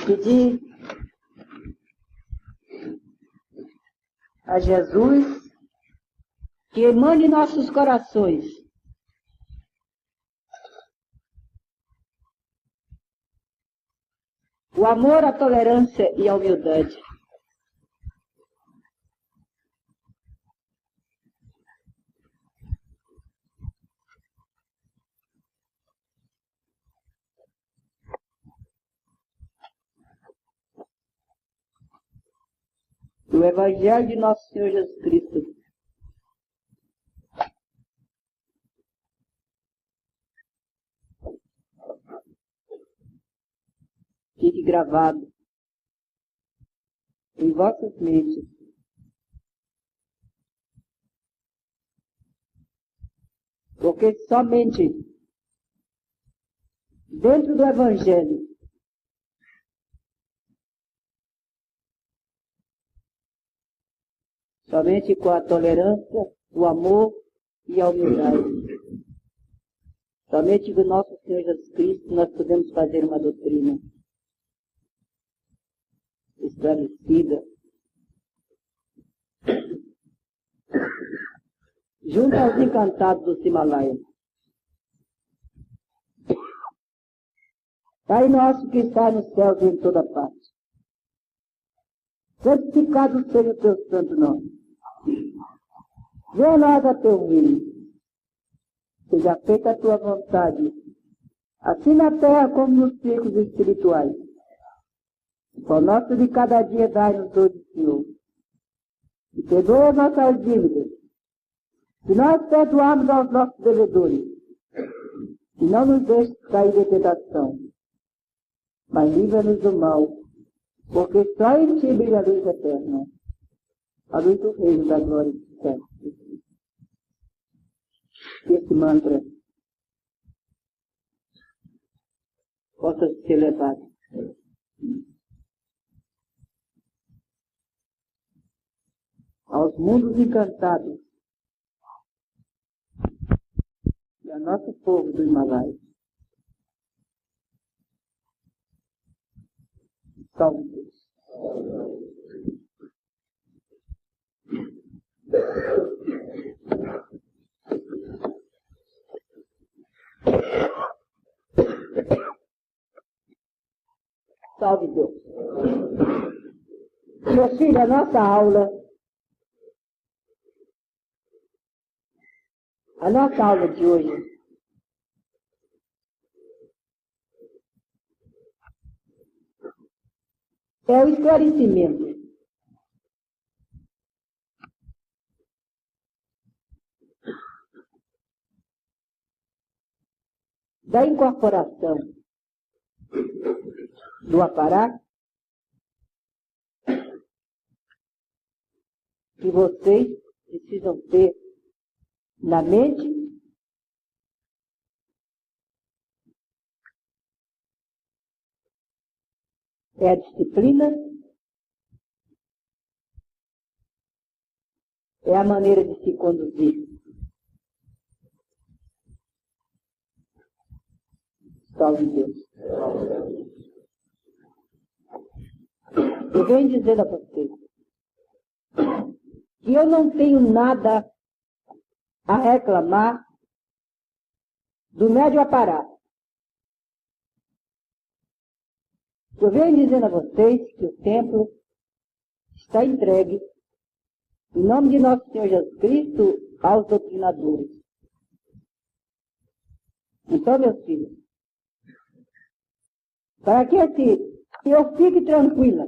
Pedir a Jesus que emane em nossos corações o amor, a tolerância e a humildade. O Evangelho de Nosso Senhor Jesus Cristo fique gravado em vossas mentes, porque somente dentro do Evangelho somente com a tolerância, o amor e a humildade. Somente do nosso Senhor Jesus Cristo nós podemos fazer uma doutrina esclarecida, junto aos encantados do Himalaia. Pai nosso que está no céu e em toda parte, santificado seja o teu santo nome. Venha a nós a teu reino. Seja feita a tua vontade, assim na terra como nos círculos espirituais. O pão nosso de cada dia dai-nos hoje, Senhor. E perdoa as nossas dívidas, se nós perdoarmos aos nossos devedores. E não nos deixes cair em tentação, mas livra-nos do mal, porque só em ti brilha a luz eterna, a luz do reino da glória do céu. Esse mantra possa ser levado aos mundos encantados do nosso povo do Himalaia. Salve Deus. Salve Deus. Meus filhos, a nossa aula de hoje é o esclarecimento da incorporação do aparato que vocês precisam ter na mente é a disciplina, é a maneira de se conduzir. Salve Deus. Eu venho dizer a vocês que eu não tenho nada a reclamar do médio aparato. Eu venho dizendo a vocês que o templo está entregue, em nome de nosso Senhor Jesus Cristo, aos doutrinadores. Então, meus filhos, para que eu fique tranquila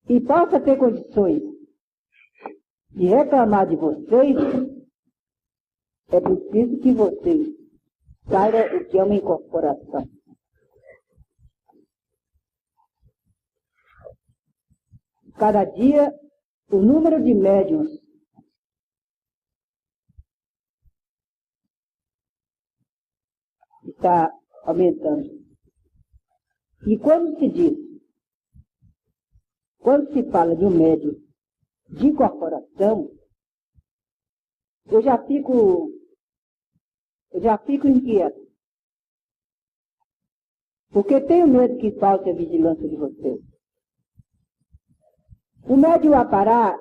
e possa ter condições de reclamar de vocês, é preciso que vocês saibam o que é uma incorporação. Cada dia, o número de médiuns está aumentando. E quando se fala de um médium de incorporação, eu já fico inquieto. porque tenho medo que falte a vigilância de vocês. O médium Apará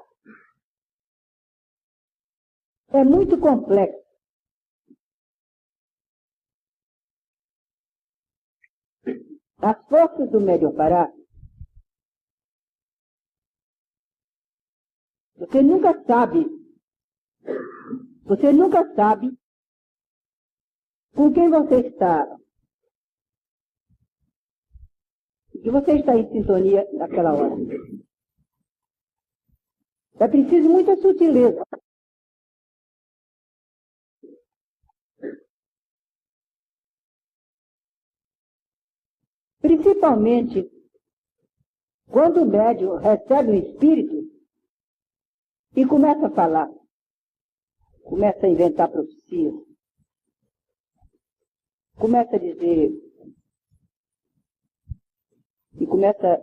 é muito complexo. As forças do médium Apará, você nunca sabe com quem você está, que você está em sintonia naquela hora. É preciso muita sutileza. Principalmente quando o médium recebe um espírito e começa a falar, começa a inventar profecias, começa a dizer, e começa,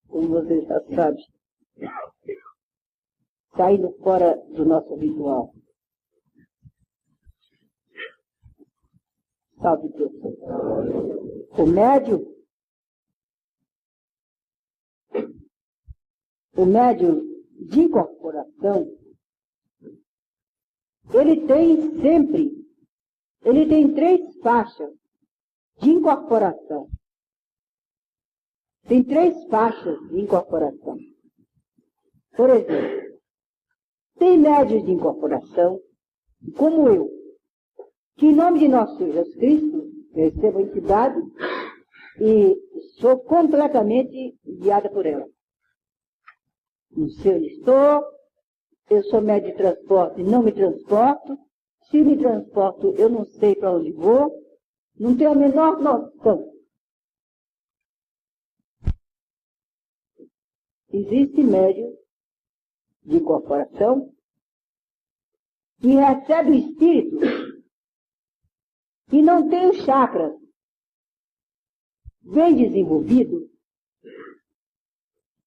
como você já sabe, saindo fora do nosso ritual. Salve Deus. O médium de incorporação, ele tem 3 faixas de incorporação. Tem 3 faixas de incorporação. Por exemplo, tem médios de incorporação, como eu, que em nome de nosso Senhor Jesus Cristo, eu recebo a entidade e sou completamente guiada por ela. Não sei onde estou, eu sou médio de transporte, não me transporto. Se me transporto, eu não sei para onde vou, não tenho a menor noção. Existe médio de incorporação que recebe o espírito e não tem os chakras bem desenvolvido,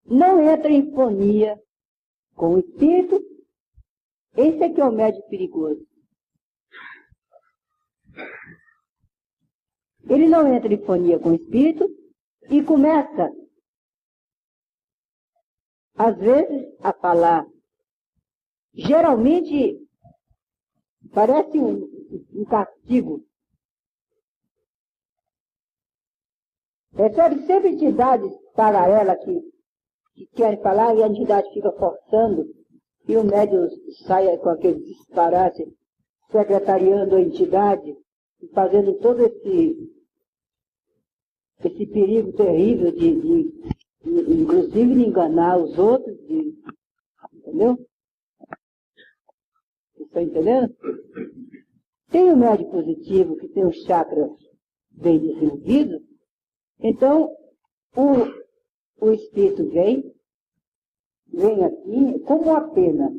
não entra em fonia com o espírito. Esse aqui é o médium perigoso. Ele não entra em fonia com o espírito e começa, às vezes, a falar. Geralmente, parece um castigo. Recebe sempre entidades paralelas que querem falar e a entidade fica forçando e o médium sai com aquele disparate, secretariando a entidade, fazendo todo esse perigo terrível inclusive de enganar os outros, entendeu? Vocês estão entendendo? Tem o médium positivo que tem os chakras bem desenvolvidos, então o espírito vem aqui como uma pena.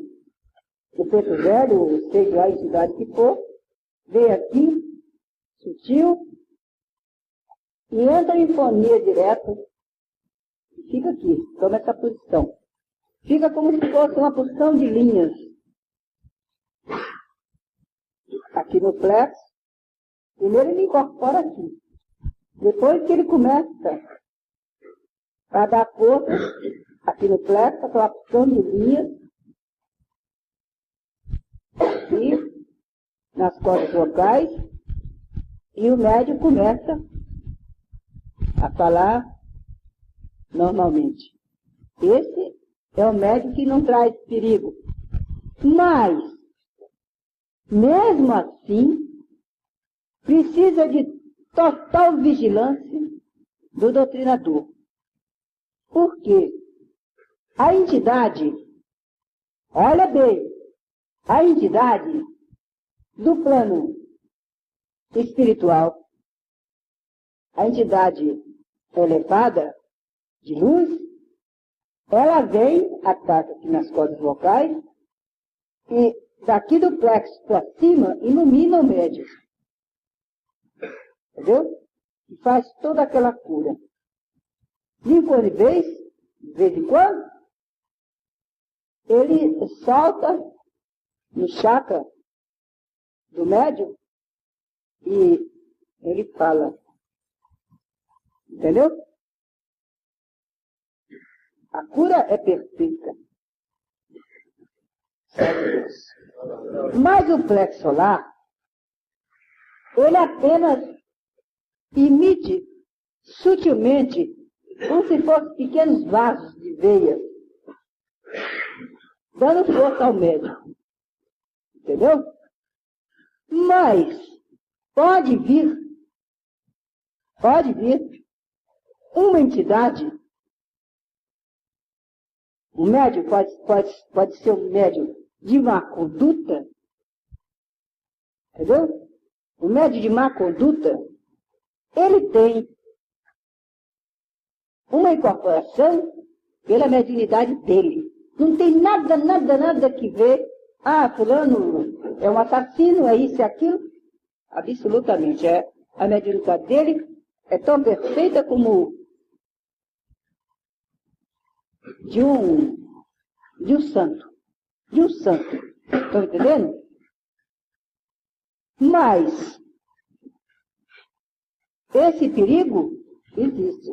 O preto velho, seja a entidade que for, vem aqui, sutil, e entra em fonia direto, e fica aqui, toma essa posição. Fica como se fosse uma porção de linhas. Aqui no plexo, primeiro ele incorpora aqui. Depois que ele começa a dar força, aqui no plexo, aquela porção de linhas, aqui, nas cordas vocais, e o médium começa a falar normalmente. Esse é o médium que não traz perigo. Mas, mesmo assim, precisa de total vigilância do doutrinador. Por quê? A entidade, olha bem, a entidade do plano espiritual, a entidade elevada de luz, ela vem, ataca aqui nas cordas vocais, e daqui do plexo para cima ilumina o médium. Entendeu? E faz toda aquela cura. De vez em quando, ele solta no chakra do médium e ele fala Entendeu? A cura é perfeita. Sabe Deus. Mas o plexo solar, ele apenas emite sutilmente, como se fossem pequenos vasos de veia, dando força ao médico. Entendeu? Mas pode vir uma entidade, o médium pode ser um médium de má conduta, entendeu? O médium de má conduta, ele tem uma incorporação pela mediunidade dele. Não tem nada que ver. Ah, fulano é um assassino, é isso e aquilo. Absolutamente. A mediunidade dele é tão perfeita como de um santo. De um santo. Estão entendendo? Mas esse perigo existe.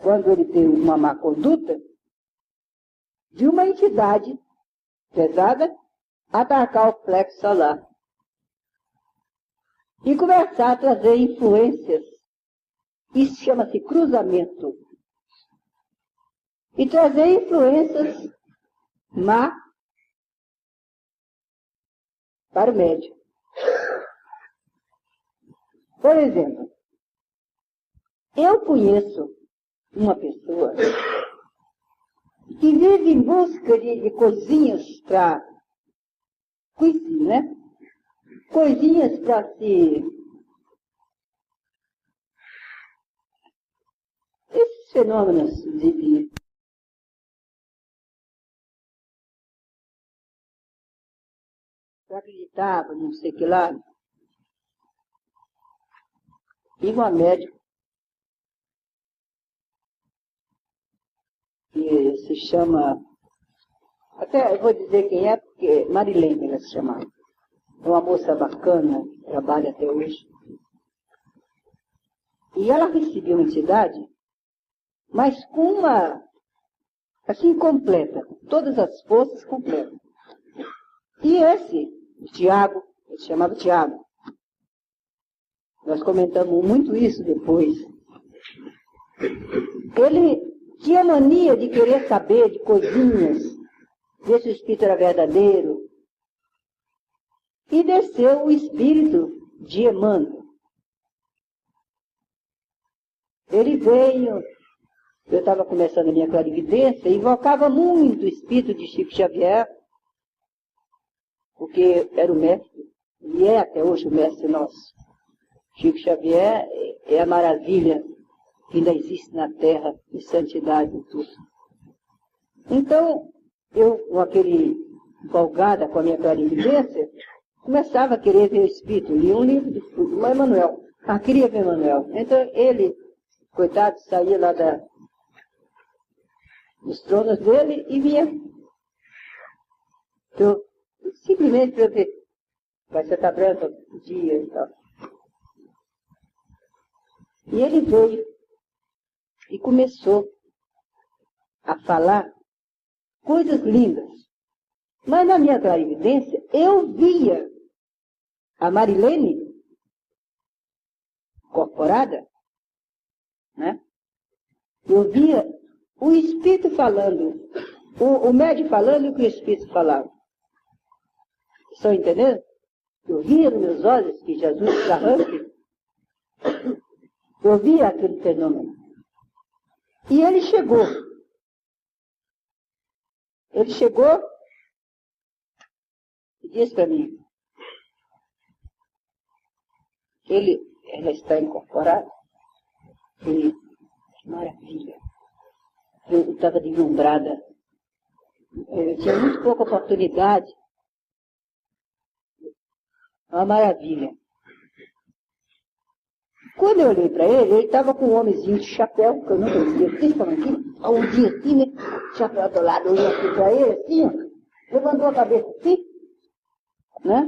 Quando ele tem uma má conduta, de uma entidade pesada atacar o plexo solar e começar a trazer influências. Isso chama-se cruzamento. E trazer influências má para o médium. Por exemplo, eu conheço uma pessoa que vive em busca de coisinhas para coisinha, né? Coisinhas para se... Esses fenômenos de para acreditar, não sei o que lá. E uma médica que se chama, até eu vou dizer quem é, porque Marilene ela se chama. É uma moça bacana, trabalha até hoje. E ela recebeu uma entidade, mas com uma, assim, completa, todas as forças completas. E esse, o Tiago, ele se chamava Tiago. Nós comentamos muito isso depois. Ele tinha mania de querer saber de coisinhas, ver se o espírito era verdadeiro. E desceu o espírito de Emmanuel. Ele veio, eu estava começando a minha clarividência, invocava muito o espírito de Chico Xavier, porque era o mestre, e é até hoje o mestre nosso. Chico Xavier é a maravilha que ainda existe na Terra, de santidade e tudo. Então, eu, com aquele empolgada com a minha clarividência, começava a querer ver o Espírito. Li um livro do Emmanuel. Queria ver Emmanuel. Então, ele, coitado, saía lá dos tronos dele e via. Então, simplesmente para eu ver. Vai ser tá branca o dia e tal. E ele veio e começou a falar coisas lindas. Mas na minha clarividência, eu via a Marilene incorporada, né? Eu via o Espírito falando, o médium falando e o que o Espírito falava. Estão entendendo? Eu via nos meus olhos que Jesus arranque. Eu via aquele fenômeno. E ele chegou. Ele chegou e disse para mim, ela está incorporada. E, que maravilha. Eu estava deslumbrada. Eu tinha muito pouca oportunidade. Uma maravilha. Quando eu olhei para ele estava com um homenzinho de chapéu, que eu nunca vi. Vocês estão aqui? Um dia assim, né? Chapéu do lado, eu olhei aqui para ele, assim, ó, levantou a cabeça assim, né?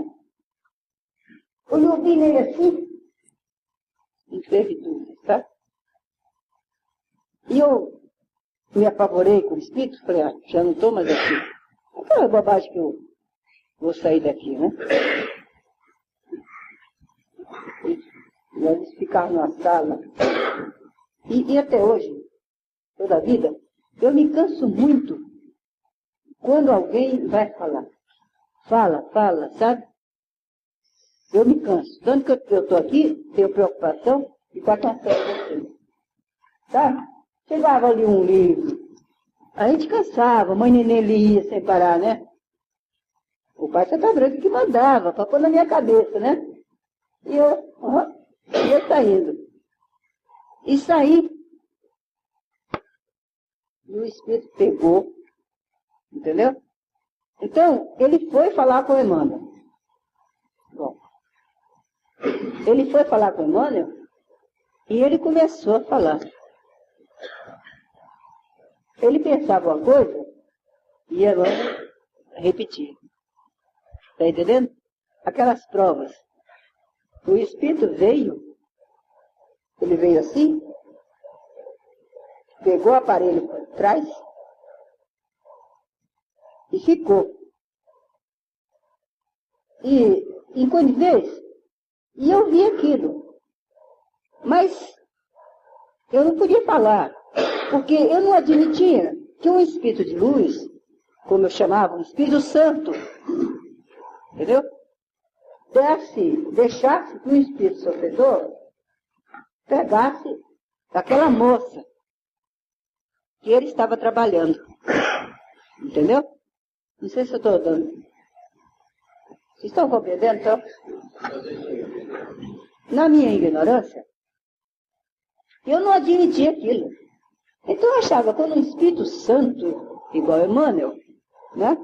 Olhou bem nele assim, não teve dúvida, tá? E eu me apavorei com o espírito, falei, já não estou mais aqui. Aquela bobagem que eu vou sair daqui, né? E eles ficaram na sala. E até hoje, toda a vida, eu me canso muito quando alguém vai falar. Fala, sabe? Eu me canso. Tanto que eu estou aqui, tenho preocupação de estar cansando você. Sabe? Chegava ali um livro. A gente cansava, mãe neném lia sem parar, né? O pai Santa Branca que mandava, para pôr na minha cabeça, né? E eu ia saindo. E saí. E o Espírito pegou. Entendeu? Então, ele foi falar com o Emmanuel. Bom. Ele foi falar com o Emmanuel e ele começou a falar. Ele pensava uma coisa e Emmanuel repetia. Está entendendo? Aquelas provas. O Espírito veio, ele veio assim, pegou o aparelho por trás e ficou. E enquanto vez, e eu vi aquilo. Mas eu não podia falar, porque eu não admitia que um espírito de luz, como eu chamava, um Espírito Santo, entendeu? Deixasse que o espírito sofredor pegasse aquela moça que ele estava trabalhando. Entendeu? Não sei se eu estou dando. Vocês estão compreendendo, então? Na minha ignorância, eu não admitia aquilo. Então eu achava que quando um Espírito Santo, igual Emmanuel, né?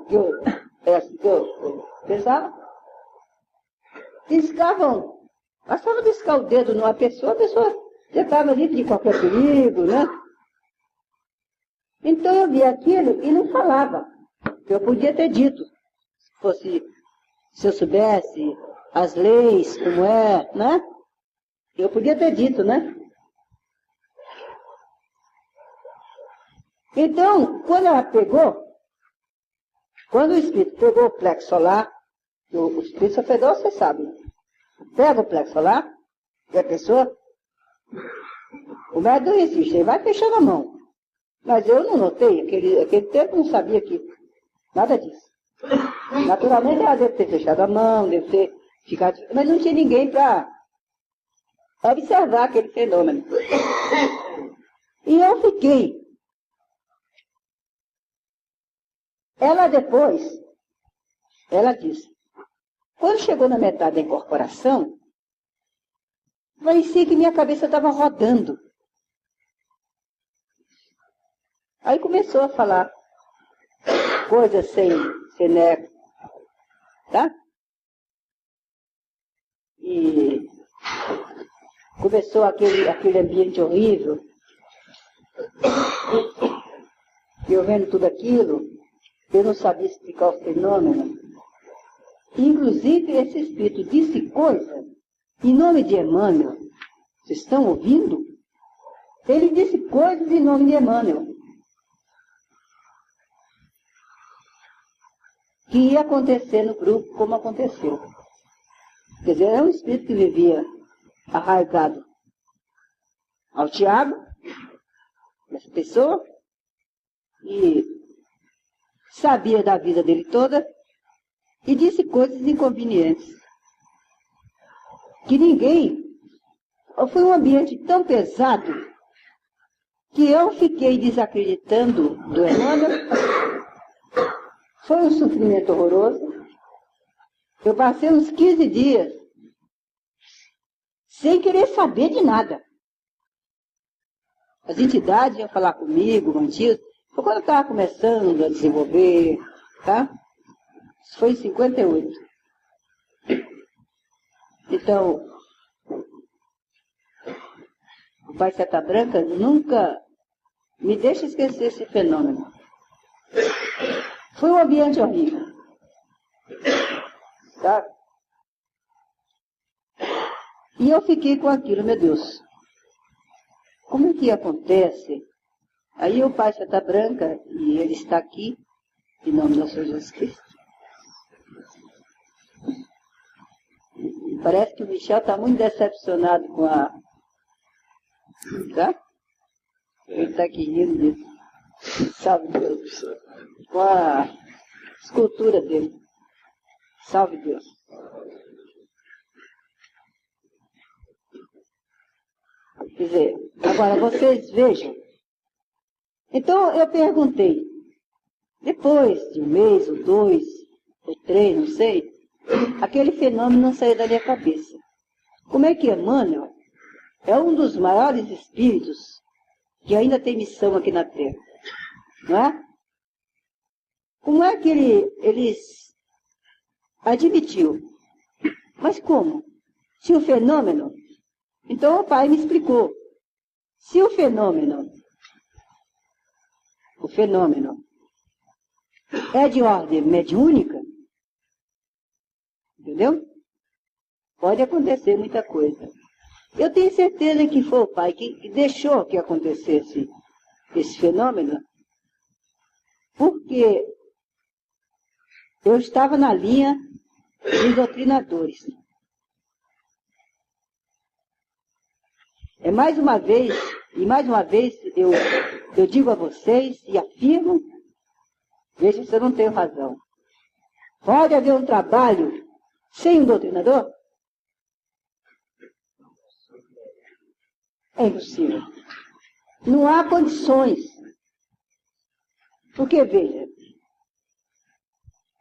É assim que eu pensava, bastava riscar o dedo numa pessoa, a pessoa já estava livre de qualquer perigo, né? Então eu via aquilo e não falava. Eu podia ter dito, se eu soubesse as leis, como é, né? Eu podia ter dito, né? Então, quando o espírito pegou o plexo solar, o espírito sofredor, você sabe, pega o plexo solar, e a pessoa, o médico insiste, ele vai fechando a mão. Mas eu não notei, aquele tempo não sabia que nada disso. Naturalmente ela deve ter fechado a mão, deve ter ficado, mas não tinha ninguém para observar aquele fenômeno. E eu fiquei. Ela disse, quando chegou na metade da incorporação, parecia que minha cabeça estava rodando. Aí começou a falar coisas sem neco, tá? E começou aquele ambiente horrível. E eu vendo tudo aquilo, eu não sabia explicar o fenômeno. Inclusive, esse espírito disse coisa, em nome de Emmanuel. Vocês estão ouvindo? Ele disse coisas em nome de Emmanuel. Que ia acontecer no grupo como aconteceu. Quer dizer, é um espírito que vivia arraigado ao Tiago, essa pessoa, e sabia da vida dele toda, e disse coisas inconvenientes. Que ninguém... Foi um ambiente tão pesado que eu fiquei desacreditando do Emmanuel. Foi um sofrimento horroroso. Eu passei uns 15 dias sem querer saber de nada. As entidades iam falar comigo, mantidos. Foi quando eu estava começando a desenvolver, tá? Isso foi em 58. Então, o Pai Seta Branca nunca me deixa esquecer esse fenômeno. Foi um ambiente horrível. Tá? E eu fiquei com aquilo, meu Deus. Como é que acontece Aí o pai já está branca e ele está aqui, em nome do Senhor Jesus Cristo. Parece que o Michel está muito decepcionado com a... Tá? Ele está aqui rindo disso. Salve Deus. Com a escultura dele. Salve Deus. Quer dizer, agora vocês vejam. Então eu perguntei, depois de um mês, ou 2, ou 3, não sei, aquele fenômeno não saiu da minha cabeça. Como é que Emmanuel é um dos maiores espíritos que ainda tem missão aqui na Terra? Não é? Como é que ele admitiu? Mas como? Se o fenômeno... Então o pai me explicou. Se o fenômeno é de ordem mediúnica, entendeu? Pode acontecer muita coisa. Eu tenho certeza que foi o pai que deixou que acontecesse esse fenômeno, porque eu estava na linha dos doutrinadores. Mais uma vez eu digo a vocês e afirmo, veja se eu não tenho razão. Pode haver um trabalho sem um doutrinador? É impossível. Não há condições. Porque, veja,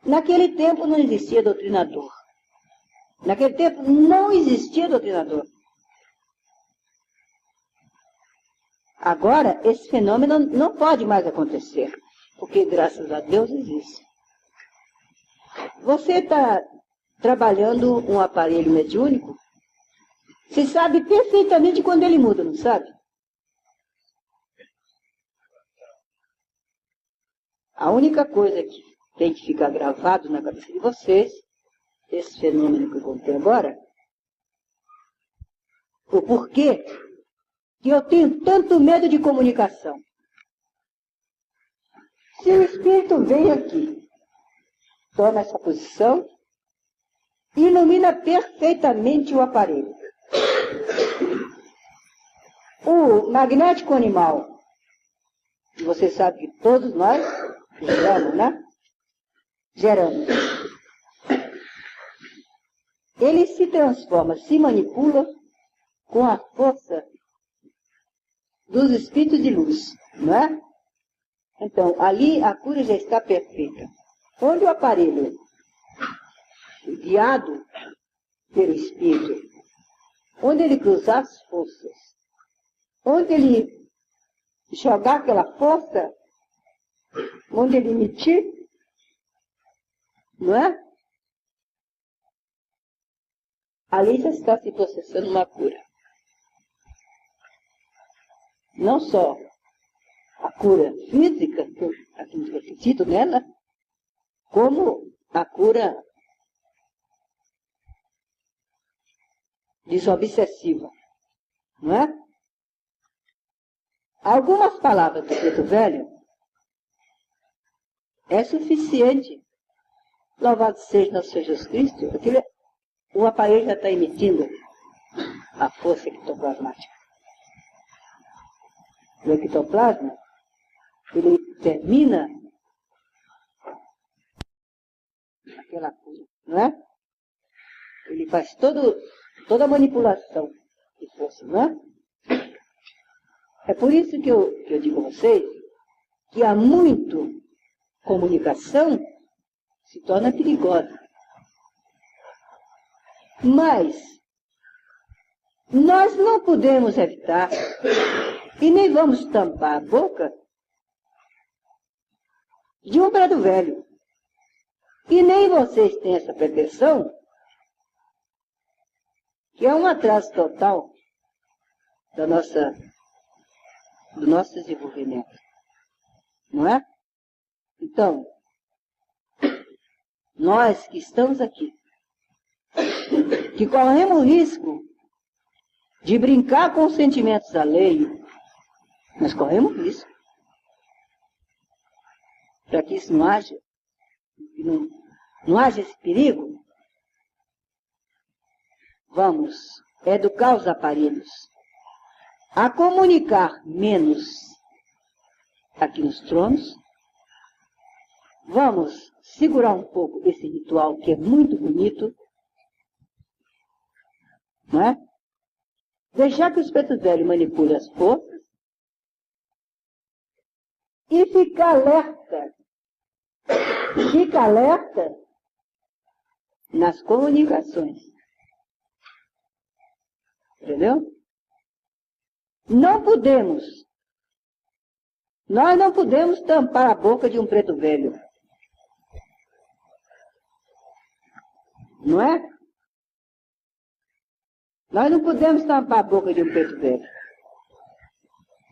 naquele tempo não existia doutrinador. Naquele tempo não existia doutrinador. Agora, esse fenômeno não pode mais acontecer, porque, graças a Deus, existe. Você está trabalhando um aparelho mediúnico, você sabe perfeitamente quando ele muda, não sabe? A única coisa que tem que ficar gravado na cabeça de vocês, esse fenômeno que eu contei agora, o porquê que eu tenho tanto medo de comunicação. Se o Espírito vem aqui, toma essa posição, ilumina perfeitamente o aparelho. O magnético animal, você sabe que todos nós geramos, né? Geramos. Ele se transforma, se manipula com a força dos espíritos de luz, não é? Então, ali a cura já está perfeita. Onde o aparelho, guiado pelo espírito, onde ele cruzar as forças, onde ele jogar aquela força, onde ele emitir, não é? Ali já está se processando uma cura. Não só a cura física, que eu acredito nela, como a cura desobsessiva, não é? Algumas palavras do Preto Velho é suficiente. Louvado seja nosso Senhor Jesus Cristo, porque o aparelho já está emitindo a força ectoplasmática. O ectoplasma, ele termina aquela cura, não é? Ele faz toda a manipulação de força, não é? É por isso que eu digo a vocês que há muito comunicação se torna perigosa. Mas nós não podemos evitar e nem vamos tampar a boca de um preto velho. E nem vocês têm essa pretensão, que é um atraso total do nosso desenvolvimento. Não é? Então, nós que estamos aqui, que corremos o risco de brincar com os sentimentos alheios, nós corremos risco. para que isso não haja, não haja esse perigo, vamos educar os aparelhos a comunicar menos aqui nos tronos. Vamos segurar um pouco esse ritual que é muito bonito, não é? Deixar que os pretos velhos manipulem as forças e ficar alerta. Fica alerta nas comunicações. Entendeu? Nós não podemos tampar a boca de um preto velho. Não é? Nós não podemos tampar a boca de um preto velho.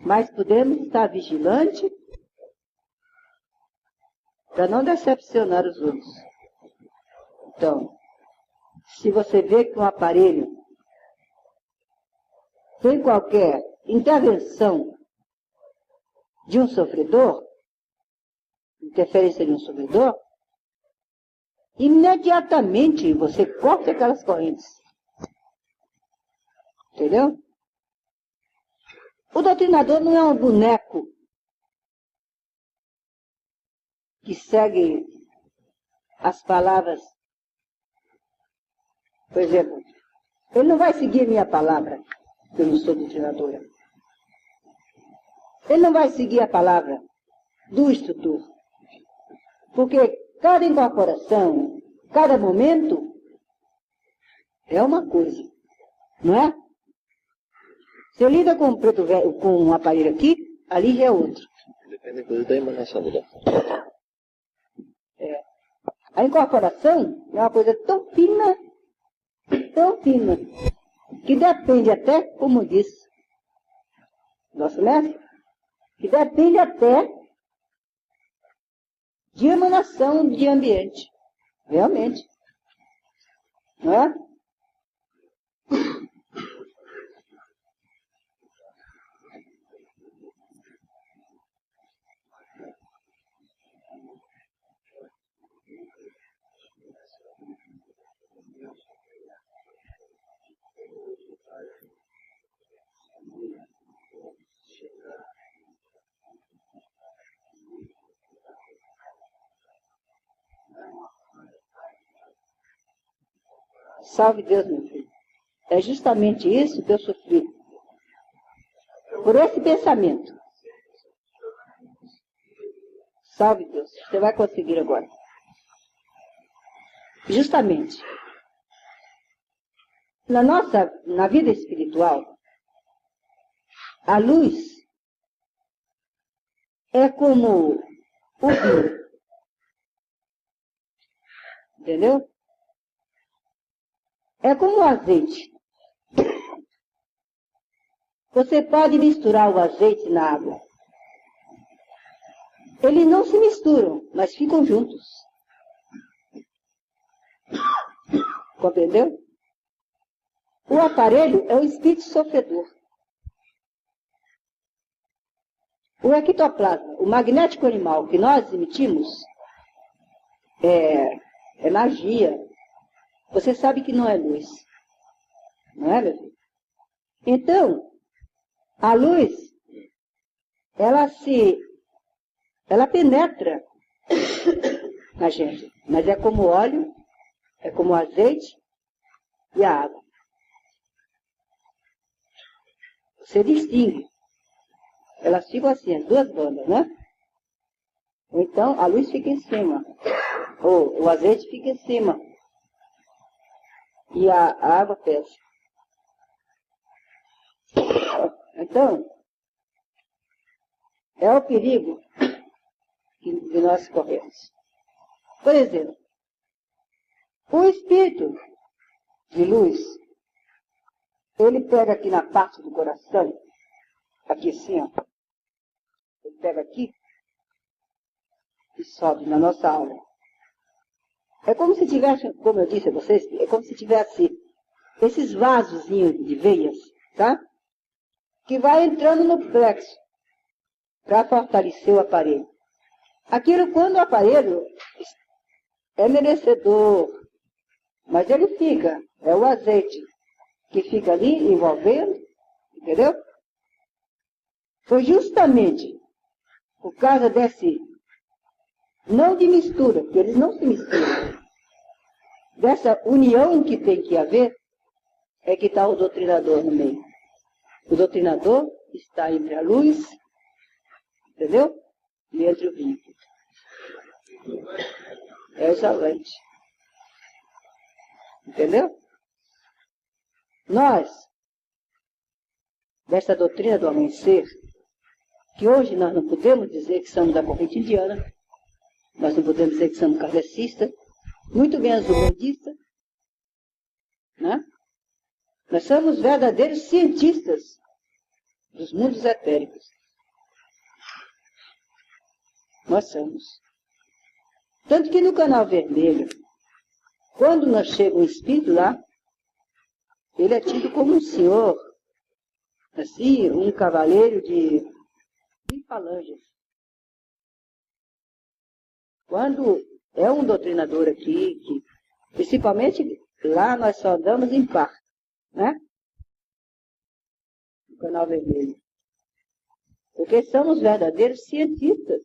Mas podemos estar vigilantes para não decepcionar os outros. Então, se você vê que um aparelho tem qualquer intervenção de um sofredor, interferência de um sofredor, imediatamente você corta aquelas correntes. Entendeu? O doutrinador não é um boneco que segue as palavras. Por exemplo, ele não vai seguir a minha palavra, porque eu não sou doutrinadora. Ele não vai seguir a palavra do instrutor. Porque cada incorporação, cada momento, é uma coisa. Não é? Você lida com um preto velho, com um aparelho aqui, ali já é outro. Depende da emanação do A incorporação é uma coisa tão fina, que depende até, como disse nosso mestre, que depende até de emanação de ambiente. Realmente. Não é? Salve Deus, meu filho. É justamente isso que eu sofri. Por esse pensamento. Salve Deus. Você vai conseguir agora. Justamente. Na vida espiritual, a luz é como o vinho. Entendeu? É como o azeite. Você pode misturar o azeite na água. Eles não se misturam, mas ficam juntos. Compreendeu? O aparelho é o espírito sofredor. O ectoplasma, o magnético animal que nós emitimos, é magia. Você sabe que não é luz. Não é, meu filho? Então, a luz, ela penetra na gente. Mas é como óleo, é como azeite e a água. Você distingue. Elas ficam assim, as duas bandas, né? Ou então, a luz fica em cima. Ou o azeite fica em cima. E a água pesa. Então, é o perigo que nós corremos. Por exemplo, o espírito de luz, ele pega aqui na parte do coração, aqui assim, ó. Ele pega aqui e sobe na nossa alma. É como se tivesse, como eu disse a vocês, é como se tivesse esses vasozinhos de veias, tá? Que vai entrando no plexo para fortalecer o aparelho. Aquilo, quando o aparelho é merecedor, mas ele fica, é o azeite que fica ali envolvendo, entendeu? Foi justamente por causa desse, não de mistura, porque eles não se misturam, dessa união que tem que haver, é que está o doutrinador no meio. O doutrinador está entre a luz, entendeu? E entre o vinho. É o exalante. Entendeu? Nós, dessa doutrina do amanhecer, que hoje nós não podemos dizer que somos da corrente indiana, nós não podemos dizer que somos kardecistas, muito menos umbandistas, né? Nós somos verdadeiros cientistas dos mundos etéricos. Nós somos. Tanto que no canal vermelho, quando nós chega um espírito lá, ele é tido como um senhor, assim, um cavaleiro de falanges. Quando é um doutrinador aqui, que, principalmente lá nós só andamos em par, né? No canal vermelho. Porque somos verdadeiros cientistas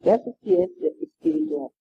dessa ciência espiritual.